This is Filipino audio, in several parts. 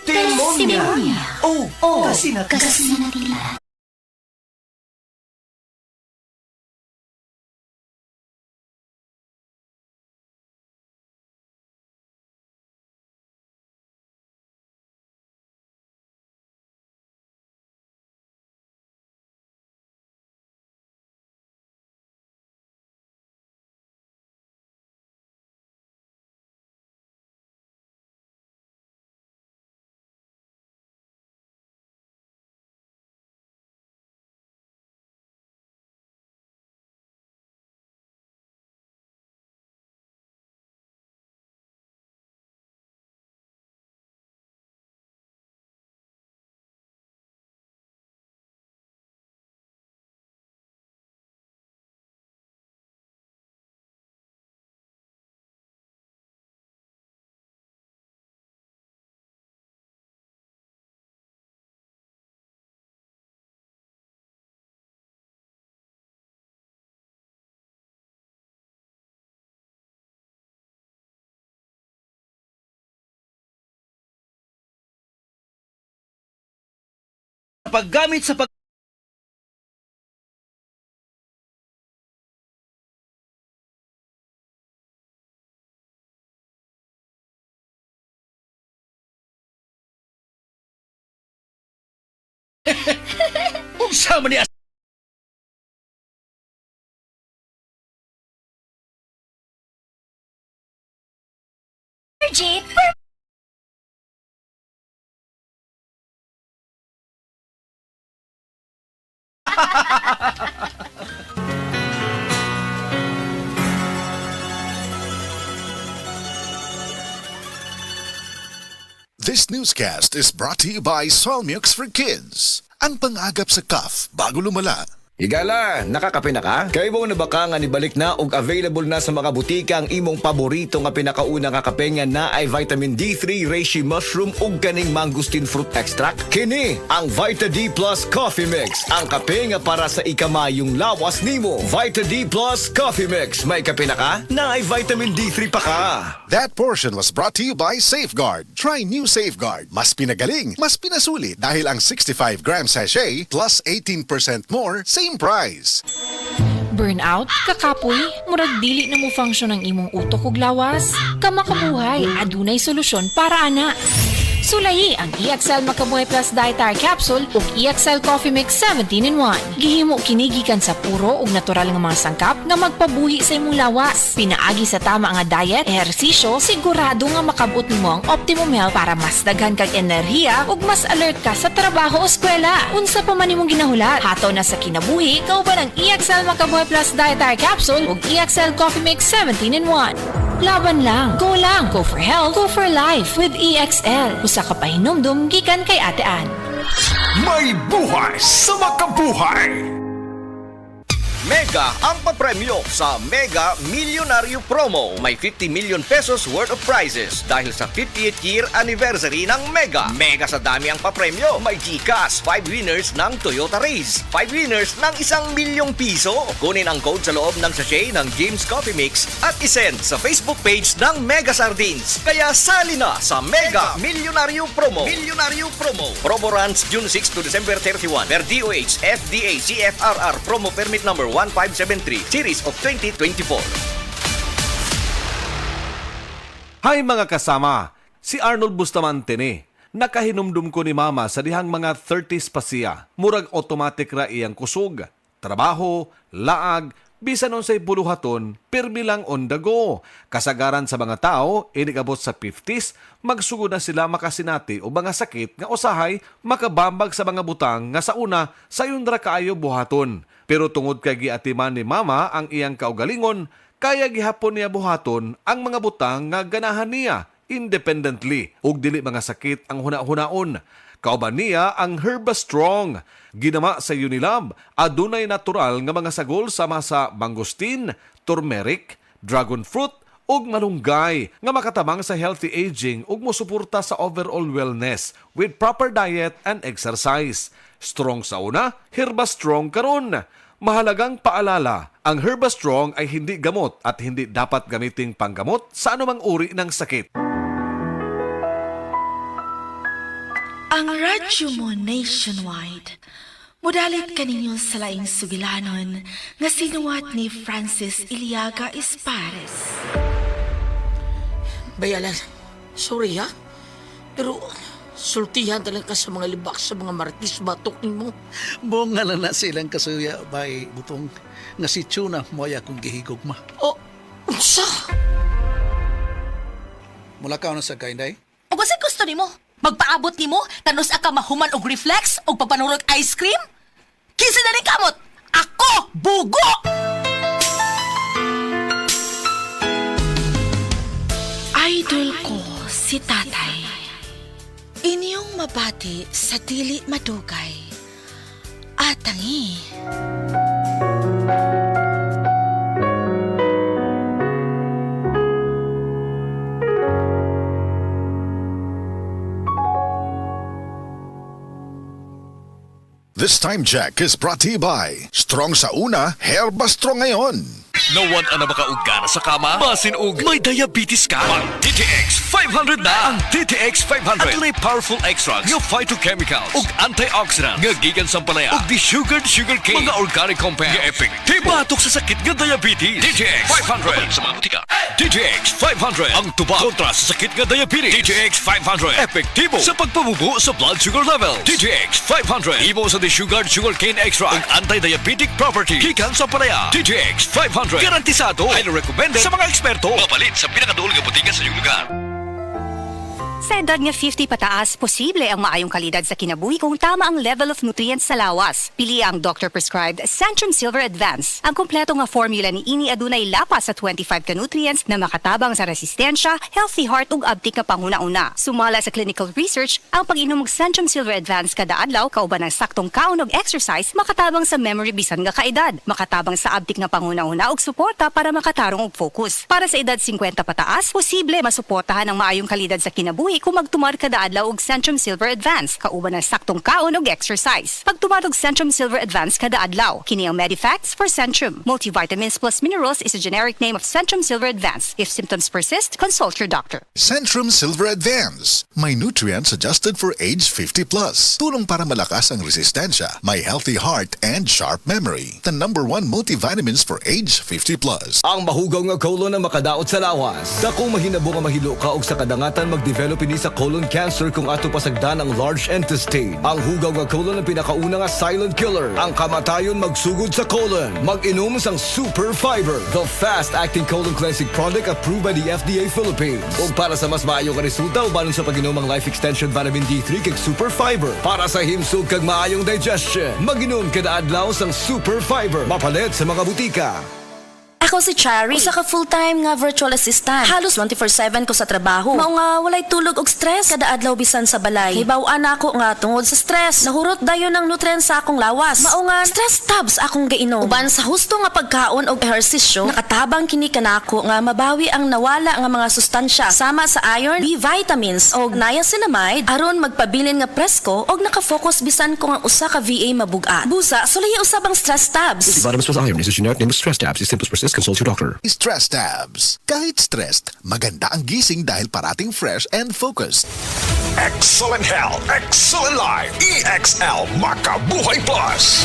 Testimonya. Oh, kasi na Kasinatila. paggamit sa unsa man ni Jade, This newscast is brought to you by Solmux for Kids. Ang pang-agap sa cough bago lumala. Higala, nakakape na ka? Kay mo na ba ka nga nibalik na ug available na sa mga butika ang imong paborito nga pinakauna nga kape nga na ay vitamin D3, reishi mushroom ug kaning mangosteen fruit extract? Kini ang Vita D Plus Coffee Mix, ang kape nga para sa ikamayong lawas nimo. Vita D Plus Coffee Mix, may kape na ka? Na ay vitamin D3 pa ka. That portion was brought to you by Safeguard. Try new Safeguard. Mas pinagaling, mas pinasulit dahil ang 65-gram sachet plus 18% more, same price. Burnout, kakapoy, murag dili na mo function ang imong utok ug lawas. Kamakabuhay, adunay solusyon para ana. Sulayi ang EXL Makabuhay Plus Dietary Capsule ug EXL Coffee Mix 17-in-1. Gihimo kinigikan sa puro ug natural nga mga sangkap nga magpabuhi sa imong lawas. Pinaagi sa tama nga diet, ehersisyo, sigurado nga makabot nimo ang optimum health para mas daghan kag enerhiya ug mas alert ka sa trabaho o eskwela. Unsa pa man imong ginahulat, hataw na sa kinabuhi, kauban ang EXL Makabuhay Plus Dietary Capsule ug EXL Coffee Mix 17-in-1. Laban lang, go for health, go for life with EXL. Usa ka pahinumdum gikan kay Ate Ann. May buhay sa makabuhay! Mega ang papremyo sa Mega Milyonaryo Promo. May 50 million pesos worth of prizes dahil sa 58th year anniversary ng Mega. Mega sa dami ang papremyo. May GCash, 5 winners ng Toyota Race, 5 winners ng 1 milyong piso. Kunin ang code sa loob ng sachet ng James Coffee Mix at isend sa Facebook page ng Mega Sardines. Kaya sali na sa Mega Milyonaryo Promo. Milyonaryo Promo. Promo runs June 6 to December 31. Per DOH, FDA, CFRR Promo Permit Number 1573, Series of 2024. Hi mga kasama, si Arnold Bustamante ni. Nakahinumdum ko ni mama sa dihang mga 30s pa siya. Murag automatic ra iyang kusog. Trabaho, laag, bisan unsay buluhaton, pirmi lang on the go. Kasagaran sa mga tao, inigabot sa 50s, magsugod na sila makasinati o mga sakit nga usahay makabambag sa mga butang nga sa una sayon ra kaayo buhaton. Pero tungod kay giatiman ni mama ang iyang kaugalingon, kaya gihapon niya buhaton ang mga butang nga ganahan niya independently ug dili mga sakit ang huna-hunaon. Kauban niya ang Herba Strong. Ginama sa Unilab, adunay natural nga mga sagol sama sa mangosteen, turmeric, dragon fruit ug malunggay nga makatabang sa healthy aging ug mosuporta sa overall wellness with proper diet and exercise. Strong sa una, Herba Strong karon. Mahalagang paalala, ang Herba Strong ay hindi gamot at hindi dapat gamiting panggamot sa anumang uri ng sakit. Ang radyo mo nationwide. Mudalit kaninyo sa laing sugilanon nga sinuwat ni Francis Iliaga Espares. Bayalan, sorry ha. Pero sultihan talaga ka sa mga libak sa mga martis batok mo. Buong nga na silang kasuya, bay, butong nga si Chuna mo ay akong gihigugma. Oh, unsa? Mula ka na sa kainday? O kasi gusto ni mo? Magpaabot ni mo, tanos ka mahuman og reflex o pagpanurog ice cream? Kinsa na rin kamot? Ako, bugo! Idol ko si Tatay. Inyong mabati sa dili madugay. Atangi. This time check is brought to you by Strong sa una, Herba Strong ngayon. Nawan na makaugana sa kama? Basin og may diabetes ka? Ang DTX 500 na! Ang DTX 500 at may powerful extracts nga phytochemicals ug antioxidants nga gikan sa palaya ug desugared sugarcane mga organic compounds nga epektibo batok sa sakit nga diabetes. DTX 500 sa mga butika. DTX 500 ang tuba kontra sa sakit nga diabetes. DTX 500 epektibo sa pagpabubo sa blood sugar level. DTX 500 ibo sa desugared sugarcane extract ug anti-diabetic property gikan sa palaya. DTX 500 garantisado, highly recommended sa mga eksperto. Mapalit sa pinakaduol nga butika sa iyong lugar. Sa edad nga 50 pataas, posible ang maayong kalidad sa kinabuhi kung tama ang level of nutrients sa lawas. Pili ang doctor-prescribed Centrum Silver Advance. Ang kompleto nga formula ni ini adunay lapas sa 25 ka nutrients na makatabang sa resistensya, healthy heart ug abtik nga panguna-una. Sumala sa clinical research, ang pag-inom og Centrum Silver Advance kada adlaw kauban ng saktong kaon og exercise makatabang sa memory bisan nga kaedad, makatabang sa abtik nga panguna-una ug suporta para makatarong og focus. Para sa edad 50 pataas, posible masuportahan ang maayong kalidad sa kinabuhi kung magtumar kada adlaw og Centrum Silver Advance kauban ng saktong kaon og exercise. Pagtumar og Centrum Silver Advance kada adlaw, kini ang Medifacts for Centrum. Multivitamins plus minerals is a generic name of Centrum Silver Advance. If symptoms persist, consult your doctor. Centrum Silver Advance. May nutrients adjusted for age 50 plus. Tulong para malakas ang resistensya, may healthy heart and sharp memory. The #1 multivitamins for age 50 plus. Ang mahugaw nga colon ang makadaot sa lawas. Dakong mahinabo nga mahilo ka og sa kadangatan mag-develop ini sa colon cancer kung ato pasagdan ang large intestine. Ang hugaw nga colon ang pinakauna nga silent killer. Ang kamatayon magsugod sa colon. Mag-inom sang Super Fiber, the fast-acting colon cleansing product approved by the FDA Philippines. Ug para sa mas maayong nga resulta ubanon sa pag-inom ang Life Extension Vitamin D3 kag Super Fiber. Para sa himsog kag maayong digestion, mag-inom kada adlaw sang Super Fiber. Mapalit sa mga butika. Ako si Chari, usa ka full-time nga virtual assistant. Halos 24/7 ko sa trabaho. Mao nga walay tulog og stress kada adlaw bisan sa balay. Hibaw-an ako nga tungod sa stress. Nahurot dayon ang nutrients sa akong lawas. Mao nga stress tabs akong gainom. Uban sa husto nga pagkaon og ehersisyo, nakatabang kini kanako nga mabawi ang nawala nga mga sustansya sama sa iron, B vitamins og niacinamide aron magpabilin nga presko og naka-focus bisan kung ang usa ka VA mabuga. Busa, sulay usab ang stress tabs. Vitamins plus iron is a generic name of stress tabs. If symptoms persist, consult your doctor. Stress tabs. Kahit stressed, maganda ang gising dahil parating fresh and focused. Excellent health, excellent life. EXL Makabuhay Plus.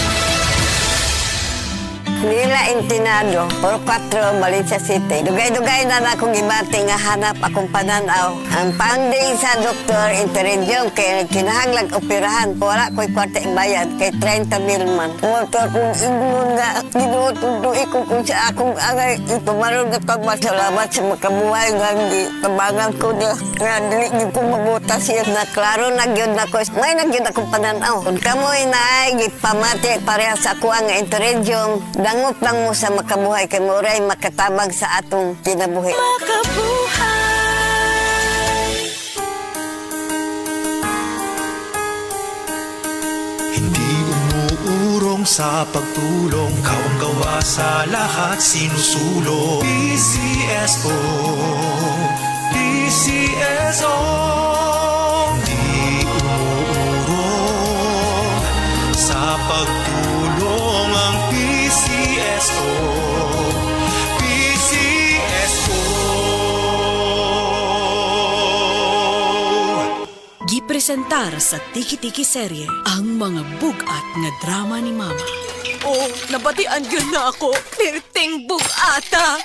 Nila Intinado, Puro 4, Valencia City. Dugay-dugay na akong ibati nga hanap akong pananaw. Ang panding sa doktor, interensyong, kaya kinahanglag operahan. Wala ko'y kwarte bayad, kay 30,000 man. Motor kong ingon nga, ginutuduy ko kung sa akong angay. Ipamarong na pagmasalamat sa makabuhay nga, tabangan ko niya. Nga, dili ko mabuta siya na klaro na gyud na ko. May nagyud akong pananaw. Kung kamoy na ay, gipamati pareha sa ako ang interensyong, dangop lang mo sa makabuhay kay Moray makatabang sa atong kinabuhi. Hindi umuurong sa pagtulong, kawang gawa sa lahat sinusulong. PCSO, PCSO. Hindi umuurong sa pagtulong ang PCSO, PCSO. Presentar sa Tiki-Tiki serye ang mga bugat nga drama ni Mama. Oh, nabatian yun na ako. Perting bugata.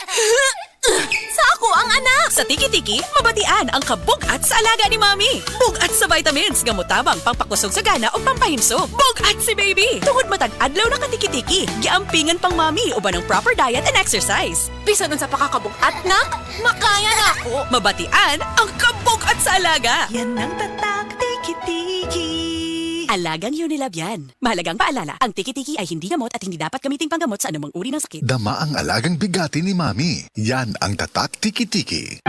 Sa ako ang anak! Sa Tiki-Tiki, mabatian ang kabugat sa alaga ni Mami. Bugat sa vitamins, gamutabang pangpakusog sa gana o pampahimso. Bugat si baby! Tungod matag adlaw na ka-Tiki-Tiki. Giampingan pang Mami uban ng proper diet and exercise. Bisa nun sa pakakabugat, nak? Makaya na ako. Mabatian ang kabugat sa alaga. Yan ang tatak, tiki-tiki. Alagang Unilab yan. Mahalagang paalala, ang Tiki-Tiki ay hindi gamot at hindi dapat gamiting panggamot sa anumang uri ng sakit. Dama ang alagang bigati ni Mami. Yan ang tatak tiki-tiki.